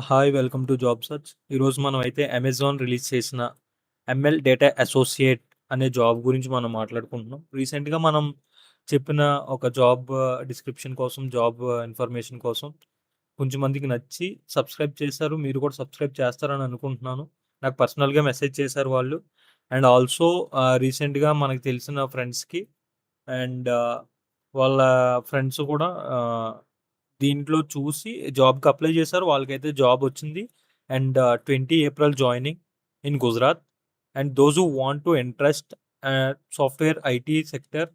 Hi welcome to job search. ఈరోజు మనం అయితే అమెజాన్ రిలీజ్ చేసిన ఎంఎల్ డేటా అసోసియేట్ అనే జాబ్ గురించి మనం మాట్లాడుకుంటున్నాం. రీసెంట్గా మనం చెప్పిన ఒక జాబ్ డిస్క్రిప్షన్ కోసం, జాబ్ ఇన్ఫర్మేషన్ కోసం కొంచెం మందికి నచ్చి సబ్స్క్రైబ్ చేశారు. మీరు కూడా సబ్స్క్రైబ్ చేస్తారని అనుకుంటున్నాను. నాకు పర్సనల్గా మెసేజ్ చేశారు వాళ్ళు. అండ్ ఆల్సో రీసెంట్గా మనకు తెలిసిన ఫ్రెండ్స్కి అండ్ వాళ్ళ ఫ్రెండ్స్ కూడా దీంట్లో చూసి జాబ్‌కి అప్లై చేశారు. వాళ్ళకైతే జాబ్ వచ్చింది. And 20 April joining in Gujarat. And those who want to interest software IT sector,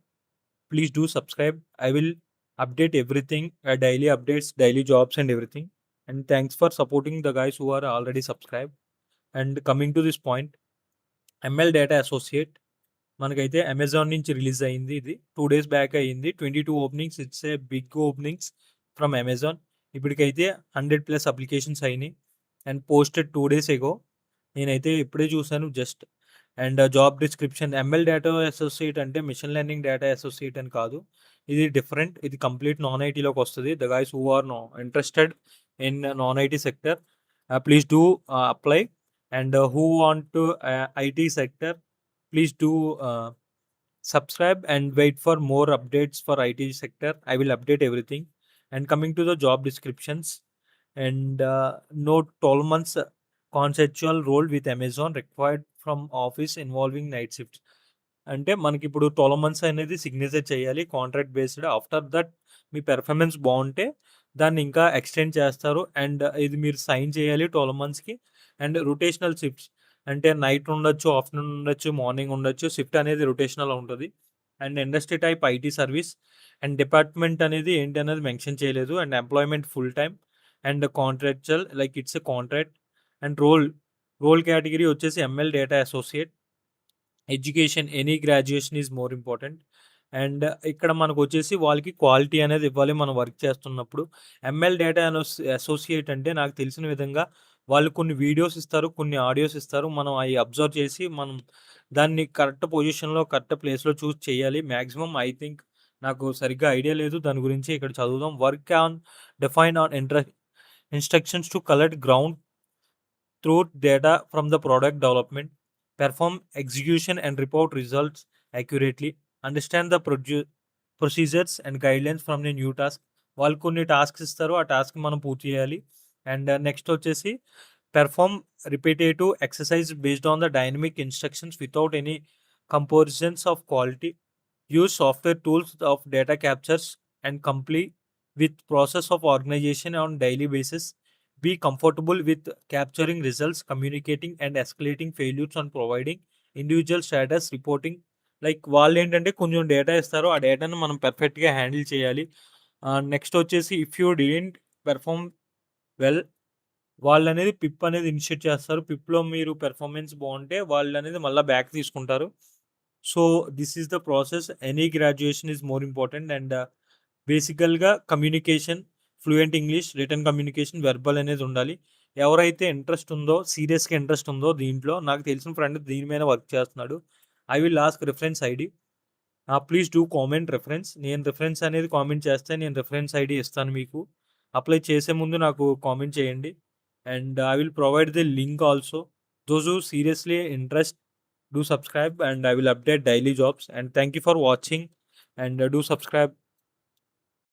please do subscribe. I will update everything, daily updates, daily jobs and everything. And thanks for supporting the guys who are already subscribed. And coming to this point, ML data associate మనకైతే Amazon నుంచి release అయింది. ఇది 2 days back అయింది. 22 openings. It's a big openings from Amazon. ఇప్పటికైతే 100+ applications అయినాయి and posted 2 days ago. నేనైతే ఇప్పుడే చూసాను just. And job description ML data associate అంటే మిషన్ లెర్నింగ్ డేటా అసోసియేట్ అని కాదు. ఇది డిఫరెంట్. ఇది కంప్లీట్ నాన్ ఐటీలోకి వస్తుంది. The guys who are interested in non IT sector, please do apply. And who want to IT sector, please do subscribe and wait for more updates for IT sector. I will update everything. And coming to the job descriptions, and note 12 months conceptual role with Amazon required from office involving night shifts. అంటే మనకి ఇప్పుడు 12 months అనేది signature చేయాలి contract based. After that me performance బాగుంటే దాన్ని ఇంకా extend చేస్తారు. And ఇది మీరు సైన్ చేయాలి 12 మంత్స్కి. అండ్ రొటేషనల్ షిఫ్ట్స్ అంటే నైట్ ఉండొచ్చు, ఆఫ్టర్నూన్ ఉండొచ్చు, మార్నింగ్ ఉండొచ్చు. షిఫ్ట్ అనేది రొటేషనల్ ఉంటుంది. And industry type IT service. And department అనేది ఏంటి అనేది మెన్షన్ చేయలేదు. And employment full time and contractual, like it's a contract. And role category వచ్చేసి ML data associate. Education, any graduation is more important. And ఇక్కడ మనకు వచ్చేసి వాళ్ళకి quality అనేది ఇవ్వాలి మనం వర్క్ చేస్తున్నప్పుడు. ఎంఎల్ డేటా అసోసియేట్ అంటే నాకు తెలిసిన విధంగా వాళ్ళు కొన్ని వీడియోస్ ఇస్తారు, కొన్ని ఆడియోస్ ఇస్తారు. మనం అవి అబ్జర్వ్ చేసి మనం దాన్ని కరెక్ట్ పొజిషన్లో, కరెక్ట్ ప్లేస్లో చూస్ చేయాలి. మ్యాక్సిమం ఐ థింక్, నాకు సరిగ్గా ఐడియా లేదు దాని గురించి. ఇక్కడ చదువుదాం. Work on define on instructions to collect ground truth data from the product development, perform execution and report results accurately, understand the procedures and guidelines from the new task. వాళ్ళు కొన్ని tasks ఇస్తారు, ఆ task మనం పూర్తి చేయాలి. And next వచ్చేసి perform repetitive exercise based on the dynamic instructions without any comparisons of quality. Use software tools of data captures and complete with process of organization on daily basis. Be comfortable with capturing results, communicating and escalating failures on providing individual status reporting. Like వాళ్ళు ఏంటంటే కొంచెం data ఇస్తారు, ఆ డేటాను మనం పర్ఫెక్ట్గా handle చేయాలి. Next వచ్చేసి if you didn't perform well, వాళ్ళు అనేది పిప్ అనేది ఇనిషియేట్ చేస్తారు. పిప్లో మీరు పెర్ఫార్మెన్స్ బాగుంటే వాళ్ళు అనేది మళ్ళీ బ్యాక్ తీసుకుంటారు. So this is the process. Any graduation is more important. And బేసికల్గా communication, fluent English, written communication, verbal అనేది ఉండాలి. ఎవరైతే ఇంట్రెస్ట్ ఉందో, సీరియస్గా ఇంట్రెస్ట్ ఉందో దీంట్లో, నాకు తెలిసిన ఫ్రెండ్ దీని మీద వర్క్ చేస్తున్నాడు. I will ask reference ID. Please do comment reference. నేను రిఫరెన్స్ అనేది కామెంట్ చేస్తే నేను రిఫరెన్స్ ఐడి ఇస్తాను మీకు. అప్లై చేసే ముందు నాకు కామెంట్ చేయండి. And I will provide the link also. Those who seriously interest, do subscribe and I will update daily jobs. And thank you for watching, and do subscribe.